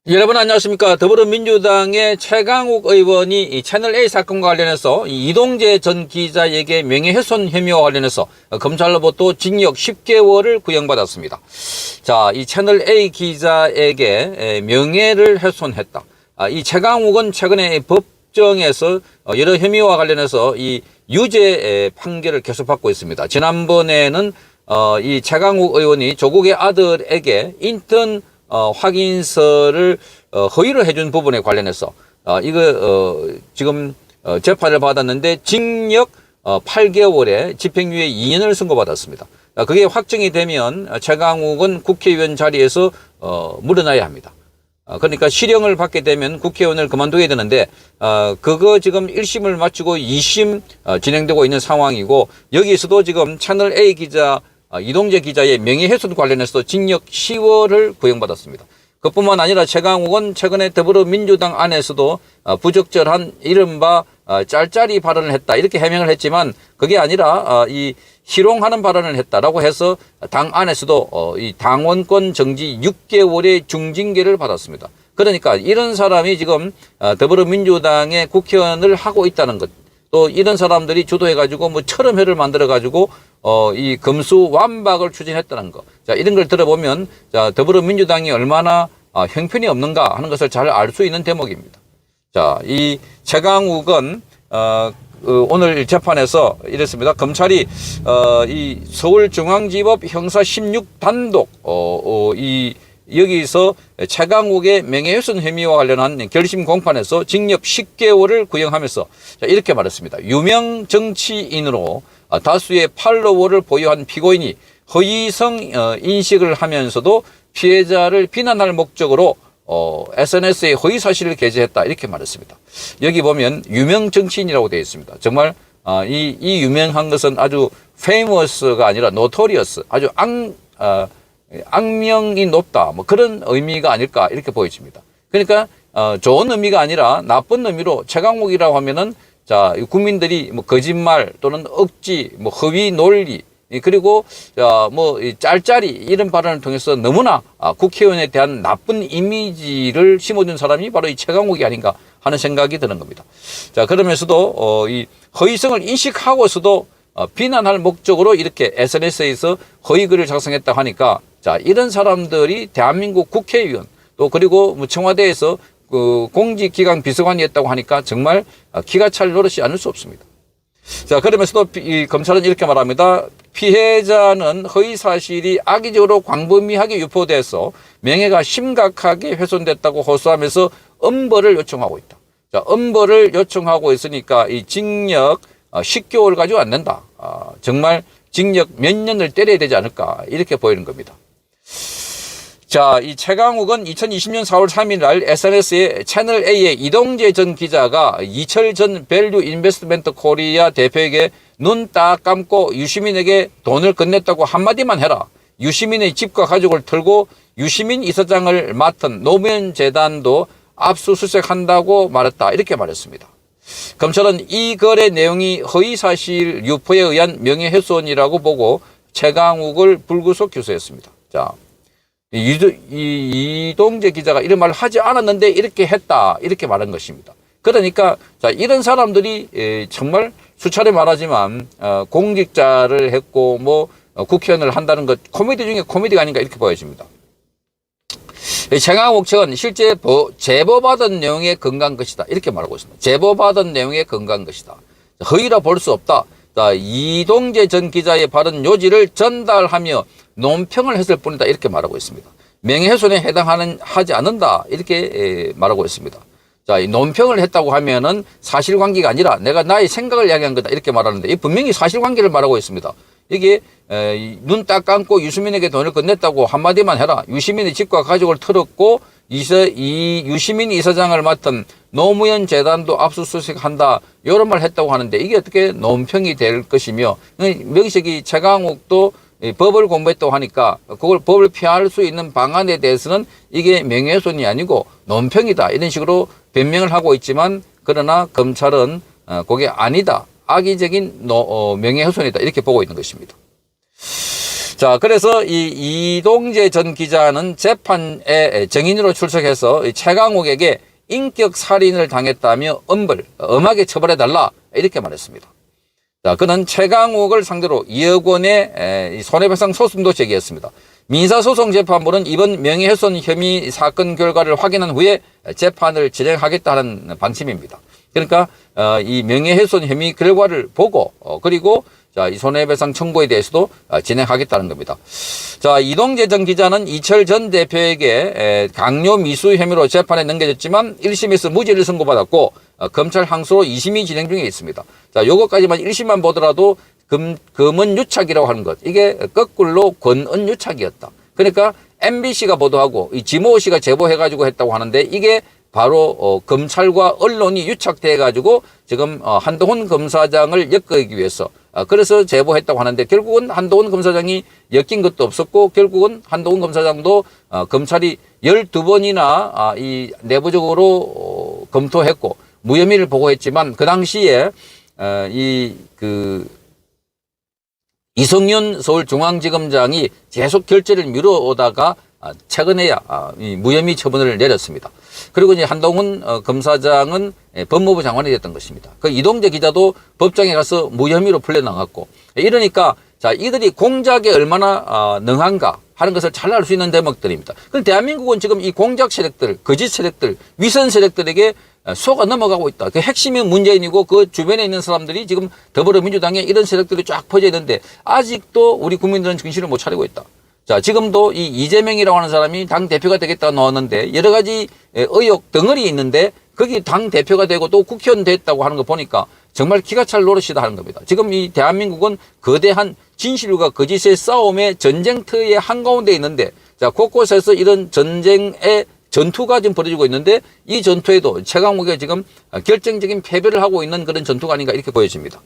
여러분 안녕하십니까. 더불어민주당의 최강욱 의원이 이 채널A 사건과 관련해서 이동재 전 기자에게 명예훼손 혐의와 관련해서 검찰로부터 징역 10개월을 구형받았습니다. 자, 이 채널A 기자에게 명예를 훼손했다. 이 최강욱은 최근에 법정에서 여러 혐의와 관련해서 이 유죄 판결을 계속 받고 있습니다. 지난번에는 이 최강욱 의원이 조국의 아들에게 인턴 확인서를 허위를 해준 부분에 관련해서 지금 재판을 받았는데 징역 8개월에 집행유예 2년을 선고받았습니다. 그게 확정이 되면 최강욱은 국회의원 자리에서 물러나야 합니다. 그러니까 실형을 받게 되면 국회의원을 그만두게 되는데 그거 지금 1심을 마치고 2심 진행되고 있는 상황이고, 여기서도 지금 채널A 기자 이동재 기자의 명예훼손 관련해서 징역 10월을 구형받았습니다. 그뿐만 아니라 최강욱은 최근에 더불어민주당 안에서도 부적절한 이른바 짤짤이 발언을 했다 이렇게 해명을 했지만, 그게 아니라 이 희롱하는 발언을 했다라고 해서 당 안에서도 이 당원권 정지 6개월의 중징계를 받았습니다. 그러니까 이런 사람이 지금 더불어민주당의 국회의원을 하고 있다는 것, 또 이런 사람들이 주도해가지고 뭐 철험회를 만들어가지고 이 금수완박을 추진했다는 거. 자, 이런 걸 들어보면 자, 더불어민주당이 얼마나 형편이 없는가 하는 것을 잘 알 수 있는 대목입니다. 자, 이 최강욱은 오늘 재판에서 이랬습니다. 검찰이 이 서울중앙지법 형사 16단독 여기서 최강욱의 명예훼손 혐의와 관련한 결심 공판에서 징역 10개월을 구형하면서 이렇게 말했습니다. 유명 정치인으로 다수의 팔로워를 보유한 피고인이 허위성 인식을 하면서도 피해자를 비난할 목적으로 SNS에 허위 사실을 게재했다 이렇게 말했습니다. 여기 보면 유명 정치인이라고 되어 있습니다. 정말 이 유명한 것은 아주 famous가 아니라 notorious, 아주 악명이 높다, 뭐 그런 의미가 아닐까 이렇게 보여집니다. 그러니까 좋은 의미가 아니라 나쁜 의미로 최강욱이라고 하면은 자, 국민들이 뭐 거짓말 또는 억지, 뭐 허위 논리, 그리고 뭐 짤짤이 이런 발언을 통해서 너무나 국회의원에 대한 나쁜 이미지를 심어준 사람이 바로 이 최강욱이 아닌가 하는 생각이 드는 겁니다. 자, 그러면서도 이 허위성을 인식하고서도 비난할 목적으로 이렇게 SNS에서 허위글을 작성했다 하니까, 자, 이런 사람들이 대한민국 국회의원 또 그리고 뭐 청와대에서 그 공직기강 비서관이었다고 하니까 정말 기가 찰 노릇이 아닐 수 없습니다. 자, 그러면서도 이 검찰은 이렇게 말합니다. 피해자는 허위 사실이 악의적으로 광범위하게 유포돼서 명예가 심각하게 훼손됐다고 호소하면서 엄벌을 요청하고 있다. 자, 엄벌을 요청하고 있으니까 이 징역 10개월 가지고 안 된다. 정말 징역 몇 년을 때려야 되지 않을까 이렇게 보이는 겁니다. 자, 이 최강욱은 2020년 4월 3일 날 SNS에 채널A의 이동재 전 기자가 이철 전 밸류 인베스트먼트 코리아 대표에게 눈 딱 감고 유시민에게 돈을 건넸다고 한마디만 해라. 유시민의 집과 가족을 털고 유시민 이사장을 맡은 노무현 재단도 압수수색한다고 말했다. 이렇게 말했습니다. 검찰은 이 거래 내용이 허위사실 유포에 의한 명예훼손이라고 보고 최강욱을 불구속 기소했습니다. 자, 이동재 기자가 이런 말을 하지 않았는데 이렇게 했다 이렇게 말한 것입니다. 그러니까 자, 이런 사람들이 정말 수차례 말하지만 공직자를 했고 뭐 국회의원을 한다는 것 코미디 중에 코미디가 아닌가 이렇게 보여집니다. 최강욱 측은 실제 제보받은 내용에 근거한 것이다 이렇게 말하고 있습니다. 제보받은 내용에 근거한 것이다. 허위라 볼 수 없다. 자, 이동재 전 기자의 발언 요지를 전달하며 논평을 했을 뿐이다 이렇게 말하고 있습니다. 명예훼손에 하지 않는다 이렇게 말하고 있습니다. 자, 이 논평을 했다고 하면은 사실관계가 아니라 내가 나의 생각을 이야기한 거다 이렇게 말하는데, 이 분명히 사실관계를 말하고 있습니다. 이게 눈 딱 감고 유시민에게 돈을 건넸다고 한마디만 해라. 유시민의 집과 가족을 털었고 이 유시민 이사장을 맡은 노무현 재단도 압수수색한다 이런 말 했다고 하는데, 이게 어떻게 논평이 될 것이며, 여기서 이 최강욱도 법을 공부했다고 하니까 그걸 법을 피할 수 있는 방안에 대해서는 이게 명예훼손이 아니고 논평이다 이런 식으로 변명을 하고 있지만, 그러나 검찰은 그게 아니다, 악의적인 명예훼손이다 이렇게 보고 있는 것입니다. 자, 그래서 이 이동재 전 기자는 재판에 증인으로 출석해서 최강욱에게 인격 살인을 당했다며 엄하게 처벌해달라 이렇게 말했습니다. 자, 그는 최강욱을 상대로 2억 원의 손해배상 소송도 제기했습니다. 민사소송 재판부는 이번 명예훼손 혐의 사건 결과를 확인한 후에 재판을 진행하겠다는 방침입니다. 그러니까 이 명예훼손 혐의 결과를 보고 그리고 자, 이 손해배상 청구에 대해서도 진행하겠다는 겁니다. 자, 이동재 전 기자는 이철 전 대표에게 강요 미수 혐의로 재판에 넘겨졌지만 1심에서 무죄를 선고받았고 검찰 항소로 2심이 진행 중에 있습니다. 자, 요것까지만 1심만 보더라도 금은 유착이라고 하는 것. 이게 거꾸로 권은 유착이었다. 그러니까 MBC가 보도하고 이 지모 씨가 제보해가지고 했다고 하는데 이게 바로 검찰과 언론이 유착돼가지고 지금 한동훈 검사장을 엮기 위해서 그래서 제보했다고 하는데 결국은 한동훈 검사장이 엮인 것도 없었고 결국은 한동훈 검사장도 검찰이 12번이나 이 내부적으로 검토했고 무혐의를 보고했지만 그 당시에 이성윤 서울중앙지검장이 계속 결재를 미뤄오다가 최근에야 이 무혐의 처분을 내렸습니다. 그리고 이제 한동훈 검사장은 법무부 장관이 됐던 것입니다. 그 이동재 기자도 법정에 가서 무혐의로 풀려나갔고 이러니까 자 이들이 공작에 얼마나 능한가 하는 것을 잘 알 수 있는 대목들입니다. 그런데 대한민국은 지금 이 공작 세력들, 거짓 세력들, 위선 세력들에게 속아 넘어가고 있다. 그 핵심이 문재인이고 그 주변에 있는 사람들이 지금 더불어민주당에 이런 세력들이 쫙 퍼져 있는데 아직도 우리 국민들은 정신을 못 차리고 있다. 자, 지금도 이 이재명이라고 하는 사람이 당 대표가 되겠다고 나왔는데 여러 가지 의혹 덩어리 있는데 거기 당 대표가 되고 또 국회의원 됐다고 하는 거 보니까 정말 기가 찰 노릇이다 하는 겁니다. 지금 이 대한민국은 거대한 진실과 거짓의 싸움의 전쟁터의 한가운데 있는데 자, 곳곳에서 이런 전쟁의 전투가 지금 벌어지고 있는데 이 전투에도 최강욱이 지금 결정적인 패배를 하고 있는 그런 전투가 아닌가 이렇게 보여집니다.